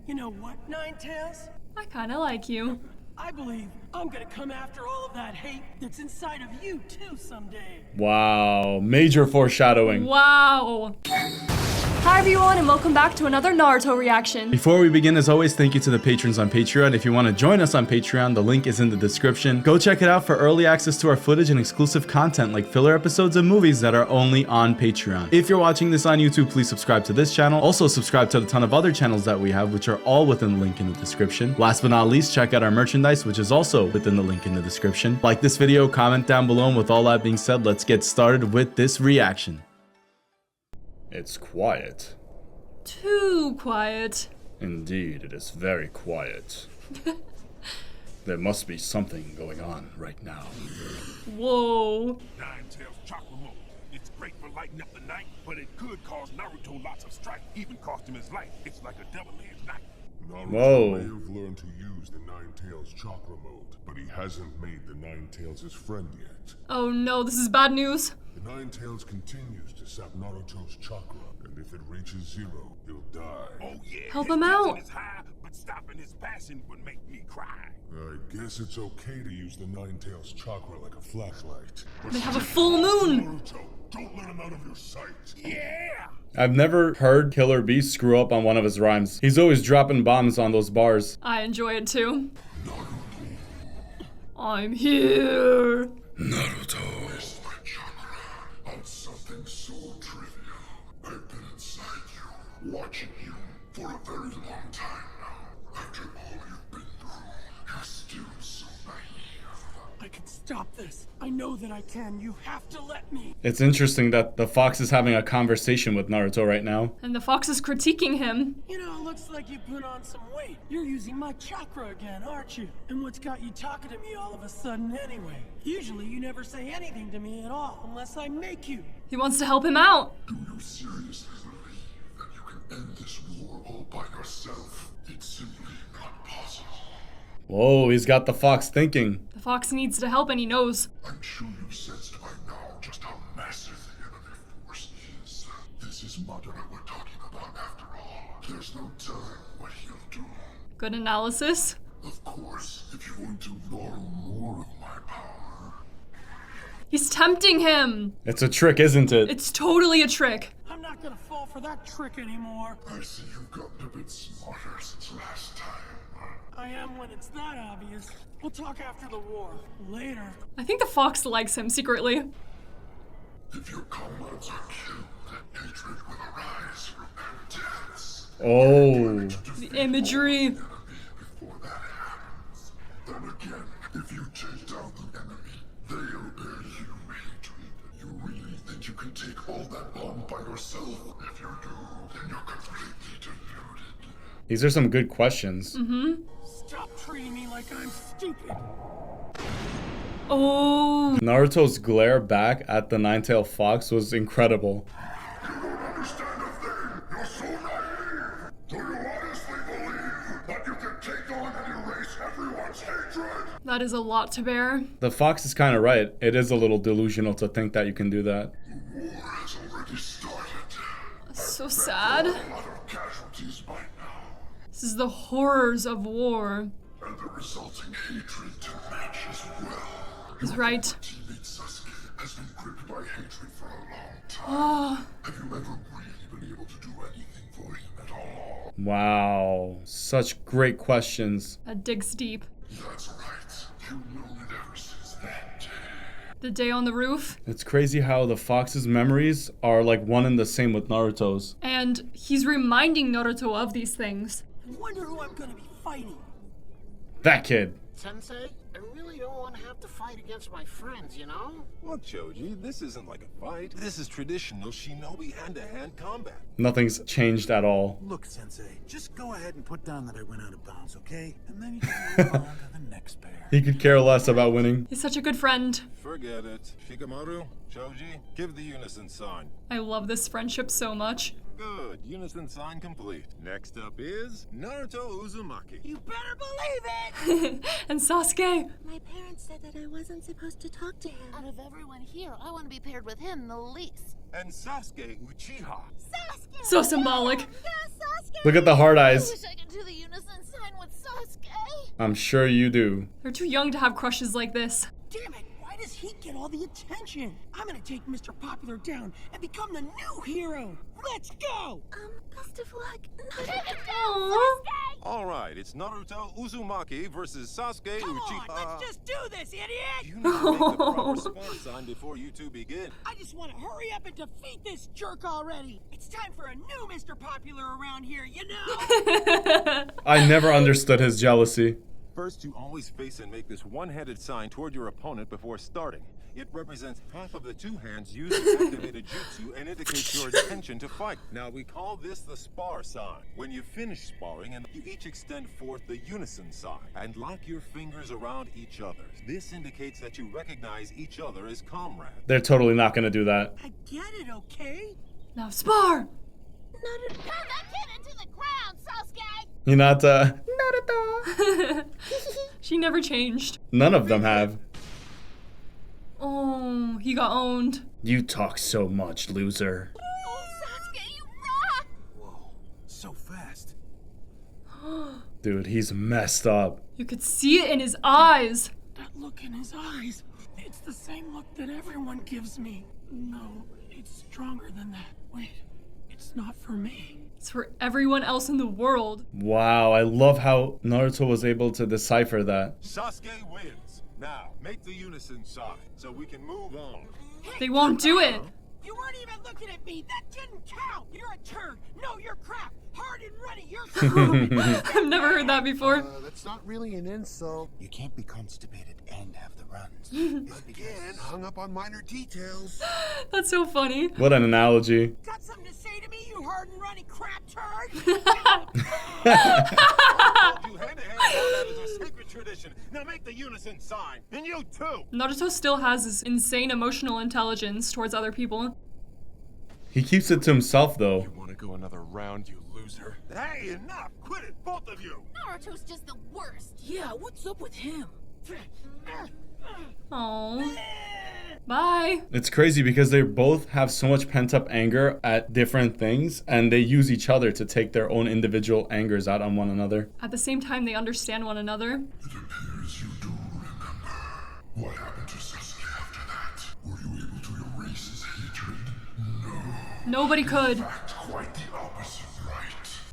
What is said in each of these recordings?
You know what, Nine-Tails? I kinda like you. I believe I'm gonna come after all of that hate that's inside of you too someday. Wow, major foreshadowing. Wow. Hi everyone and welcome back to another Naruto reaction. Before we begin, as always, thank you to the patrons on Patreon. If you want to join us on Patreon, the link is in the description. Go check it out for early access to our footage and exclusive content like filler episodes of movies that are only on Patreon. If you're watching this on YouTube, please subscribe to this channel. Also subscribe to a ton of other channels that we have, which are all within the link in the description. Last but not least, check out our merchandise, which is also within the link in the description. Like this video, comment down below, and with all that being said, let's get started with this reaction. It's quiet. Too quiet. Indeed, it is very quiet. There must be something going on right now. Whoa. Nine-Tails chocolate mode. It's great for lighting up the night, but it could cause Naruto lots of strife, even cost him his life. It's like a double-edged knife. Naruto Whoa. may have learned to use the Nine-Tails chakra mode, but he hasn't made the Nine-Tails his friend yet. Oh no, this is bad news. The Nine-Tails continues to sap Naruto's chakra, and if it reaches 0, he'll die. Oh yeah. Help his him tension out. is high, but stopping his passion would make me cry. I guess it's okay to use the Nine-Tails chakra like a flashlight. But They have a full moon. Naruto, don't let him out of your sight. Yeah. I've never heard Killer B screw up on one of his rhymes. He's always dropping bombs on those bars. I enjoy it too. I'm here. Naruto. It's my chakra on something so trivial. I've been inside you, watching you for a very long time now. After all you've been through, you're still so naive. I can stop this. I know that I can. You have to let me. It's interesting that the fox is having a conversation with Naruto right now. And the fox is critiquing him. You know, it looks like you put on some weight. You're using my chakra again, aren't you? And what's got you talking to me all of a sudden anyway? Usually you never say anything to me at all unless I make you. He wants to help him out. Do you seriously believe that you can end this war all by yourself? It's simply not possible. Whoa, he's got the fox thinking. The fox needs to help and he knows. I'm sure you've sensed by now just how massive the enemy force is. This is Madara we're talking about after all. There's no telling what he'll do. Good analysis. Of course, if you want to borrow more of my power. He's tempting him. It's a trick, isn't it? It's totally a trick. I'm not gonna fall for that trick anymore. I see you've gotten a bit smarter since last time. I am when it's that obvious. We'll talk after the war. Later. I think the fox likes him secretly. If your comrades are killed, hatred will arise from their deaths. Oh. The imagery. Enemy before that happens. Then again, if you take down the enemy, they'll bear you hatred. You really think you can take all that on by yourself? If you do, then you're completely deluded. These are some good questions. Stop treating me like I'm stupid. Oh. Naruto's glare back at the nine-tailed fox was incredible. You don't understand a thing. You're so naive. Do you honestly believe that you can take on and erase everyone's hatred? That is a lot to bear. The fox is kind of right. It is a little delusional to think that you can do that. The war has already started. So sad. A lot of casualties by now, This is the horrors of war. and the resulting hatred to match as well. He's right. Teammate Sasuke has been gripped by hatred for a long time. Oh. Have you ever really been able to do anything for him at all? Wow. Such great questions. That digs deep. That's right. You've known it ever since that day. The day on the roof. It's crazy how the fox's memories are like one and the same with Naruto's. And he's reminding Naruto of these things. I wonder who I'm gonna be fighting. That kid. Sensei, I really don't want to have to fight against my friends, you know? Look, Choji, this isn't like a fight. This is traditional shinobi hand-to-hand combat. Nothing's changed at all. Look, Sensei, just go ahead and put down that I went out of bounds, okay? And then you can move on to the next pair. He could care less about winning. He's such a good friend. Forget it. Shikamaru, Choji, give the unison sign. I love this friendship so much. Good, unison sign complete. Next up is Naruto Uzumaki. You better believe it! And Sasuke. My parents said that I wasn't supposed to talk to him. Out of everyone here, I want to be paired with him the least. And Sasuke Uchiha. Sasuke! So symbolic. Yeah, Sasuke! Look at the hard I eyes. wish I could do the I'm sure you do. They're too young to have crushes like this. Damn it! Why does he get all the attention? I'm gonna take Mr. Popular down and become the new hero. Let's go! Best of luck. Aww. All right, it's Naruto Uzumaki versus Sasuke Come Uchiha. on, let's just do this, idiot! You need to make the proper spar sign before you two begin. I just want to hurry up and defeat this jerk already. It's time for a new Mr. Popular around here, you know? I never understood his jealousy. First, you always face and make this one-handed sign toward your opponent before starting. It represents half of the two hands used to activate a jutsu and indicates your intention to fight. Now, we call this the spar sign. When you finish sparring, and you each extend forth the unison sign and lock your fingers around each other's. This indicates that you recognize each other as comrades. They're totally not gonna do that. I get it, okay? Now spar! Pound that kid into the ground, Sasuke! You're not, Naruto! She never changed. None of them have. Oh, he got owned. You talk so much, loser. Oh, Sasuke, you rock! Whoa, so fast. Dude, he's messed up. You could see it in his eyes. That look in his eyes. It's the same look that everyone gives me. No, it's stronger than that. Wait, it's not for me. It's for everyone else in the world. Wow, I love how Naruto was able to decipher that. Sasuke wins. Now, make the unison sign so we can move on. They won't do it. You weren't even looking at me. That didn't count. You're a turd. No, you're crap. Hard and ready. You're crap. I've never heard that before. That's not really an insult. You can't be constipated and have the runs. Again, hung up on minor details. That's so funny. What an analogy. Got something to say to me, you hard and runny crap turd? You hand-to-hand combat is a sacred tradition. Now make the unison sign. And you too. Naruto still has this insane emotional intelligence towards other people. He keeps it to himself, though. You want to go another round, you loser? Hey, enough! Quit it, both of you! Naruto's just the worst. Yeah, what's up with him? Oh. Bye. It's crazy because they both have so much pent-up anger at different things, and they use each other to take their own individual angers out on one another. At the same time, they understand one another. It appears you do remember. What happened to Sasuke after that? Were you able to erase his hatred? No. Nobody could. In fact, quite the opposite, right?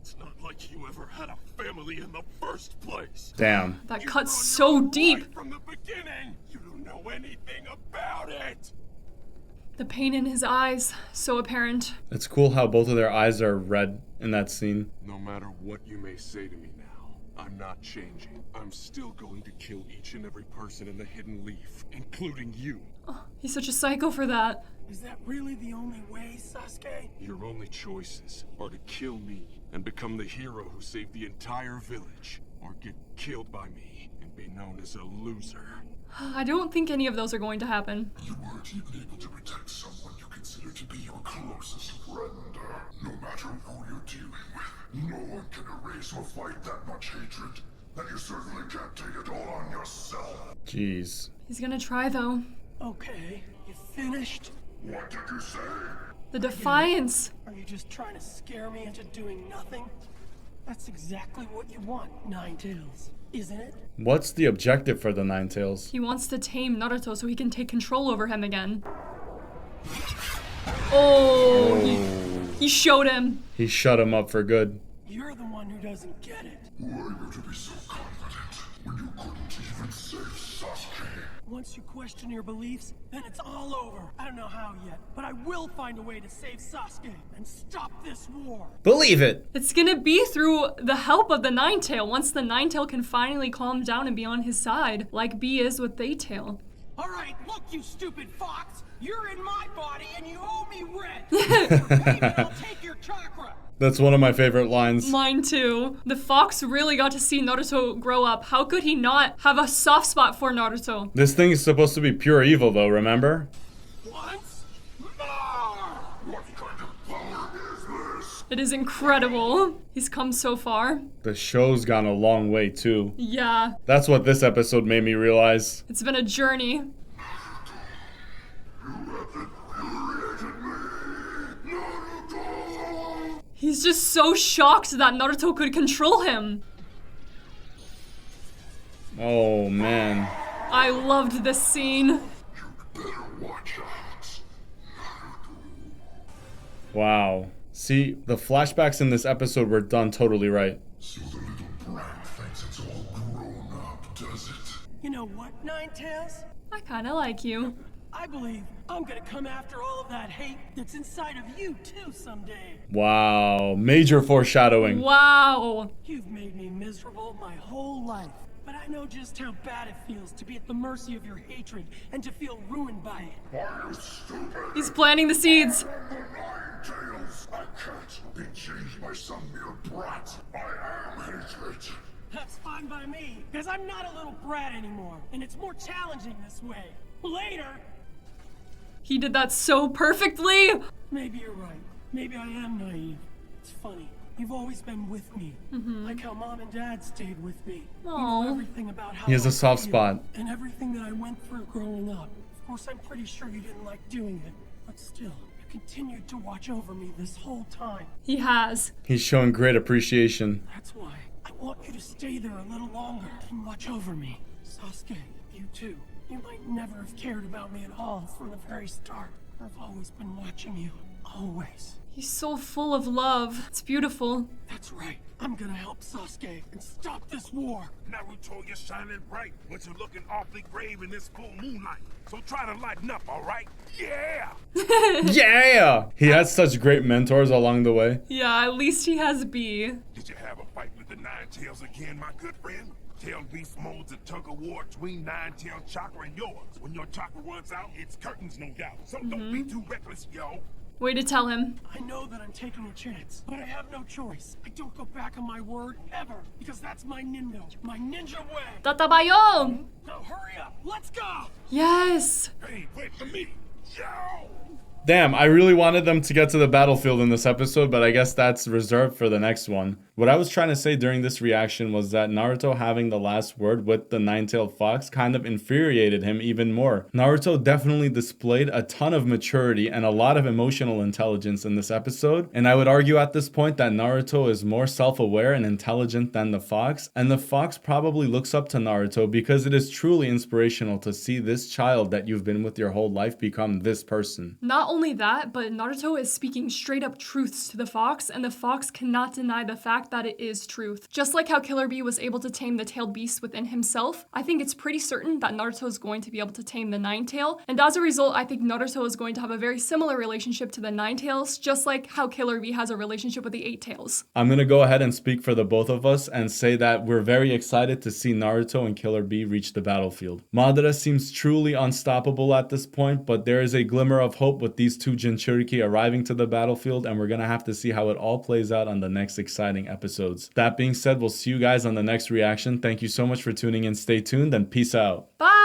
It's not like you ever had a family in the first place. Damn. That You cuts run so your deep. life from the beginning. You don't know anything about it. The pain in his eyes, so apparent. It's cool how both of their eyes are red in that scene. No matter what you may say to me now, I'm not changing. I'm still going to kill each and every person in the Hidden Leaf, including you. Oh, he's such a psycho for that. Is that really the only way, Sasuke? Your only choices are to kill me and become the hero who saved the entire village, or get killed by me and be known as a loser. I don't think any of those are going to happen. You weren't even able to protect someone you consider to be your closest friend. No matter who you're dealing with, no one can erase or fight that much hatred. And you certainly can't take it all on yourself. Jeez. He's gonna try, though. Okay, you finished? What did you say? The defiance. Are you just trying to scare me into doing nothing? That's exactly what you want, Nine-Tails, isn't it? What's the objective for the Nine-Tails? He wants to tame Naruto so he can take control over him again. Oh, he showed him. He shut him up for good. You're the one who doesn't get it. Who are you to be so confident when you couldn't even save Sasuke? Once you question your beliefs, then it's all over. I don't know how yet, but I will find a way to save Sasuke and stop this war. Believe it! It's gonna be through the help of the Nine-Tail, once the Nine-Tail can finally calm down and be on his side, like B is with They-Tail. All right, look, you stupid fox. You're in my body and you owe me rent. Maybe I'll take your chakra. That's one of my favorite lines. Mine too. The fox really got to see Naruto grow up. How could he not have a soft spot for Naruto? This thing is supposed to be pure evil, though, remember? Once more. What kind of power is this? It is incredible. He's come so far. The show's gone a long way, too. Yeah, That's what this episode made me realize. it's been a journey. He's just so shocked that Naruto could control him. Oh, man. I loved this scene. You'd better watch out, Naruto. Wow. See, the flashbacks in this episode were done totally right. So the little brat thinks it's all grown up, does it? You know what, Nine-Tails? I kinda like you. I believe I'm gonna come after all of that hate that's inside of you too someday. Wow. Major foreshadowing. Wow. You've made me miserable my whole life, but I know just how bad it feels to be at the mercy of your hatred and to feel ruined by it. Are you stupid? He's planting the seeds. The Nine-Tails. I can't be changed by some mere brat. I am hatred. That's fine by me, because I'm not a little brat anymore, and it's more challenging this way. Later! He did that so perfectly. Maybe you're right. Maybe I am naive. It's funny. You've always been with me. Like how Mom and Dad stayed with me. You Aw. know everything about how He has I a soft feel spot. And everything that I went through growing up. Of course, I'm pretty sure you didn't like doing it. But still, you continued to watch over me this whole time. He has. He's showing great appreciation. That's why I want you to stay there a little longer and watch over me. Sasuke, you too. You might never have cared about me at all from the very start. I've always been watching you. Always. He's so full of love. It's beautiful. That's right. I'm gonna help Sasuke and stop this war. Naruto, you're shining bright, but you're looking awfully grave in this full moonlight. So try to lighten up, all right? Yeah! Yeah! He had such great mentors along the way. Yeah, at least he has B. Did you have a fight with the Nine-Tails again, my good friend? Tail Beast modes a tug of war between Nine-Tail chakra and yours. When your chakra runs out, it's curtains, no doubt. So don't be too reckless, yo. Way to tell him. I know that I'm taking a chance, but I have no choice. I don't go back on my word ever, because that's my ninja way. Tatabayo! Now hurry up, let's go! Yes! Hey, wait for me. Yo! Damn, I really wanted them to get to the battlefield in this episode, but I guess that's reserved for the next one. What I was trying to say during this reaction was that Naruto having the last word with the nine-tailed fox kind of infuriated him even more. Naruto definitely displayed a ton of maturity and a lot of emotional intelligence in this episode, and I would argue at this point that Naruto is more self-aware and intelligent than the fox, and the fox probably looks up to Naruto because it is truly inspirational to see this child that you've been with your whole life become this person. Not only that, but Naruto is speaking straight up truths to the fox, and the fox cannot deny the fact that it is truth. Just like how Killer Bee was able to tame the tailed beast within himself, I think it's pretty certain that Naruto is going to be able to tame the Nine-Tail, and as a result, I think Naruto is going to have a very similar relationship to the Nine-Tails, just like how Killer Bee has a relationship with the Eight-Tails. I'm gonna go ahead and speak for the both of us and say that we're very excited to see Naruto and Killer Bee reach the battlefield. Madara seems truly unstoppable at this point, but there is a glimmer of hope with these two Jinchuriki arriving to the battlefield, and we're gonna have to see how it all plays out on the next exciting episodes. That being said, we'll see you guys on the next reaction. Thank you so much for tuning in. Stay tuned and peace out. Bye!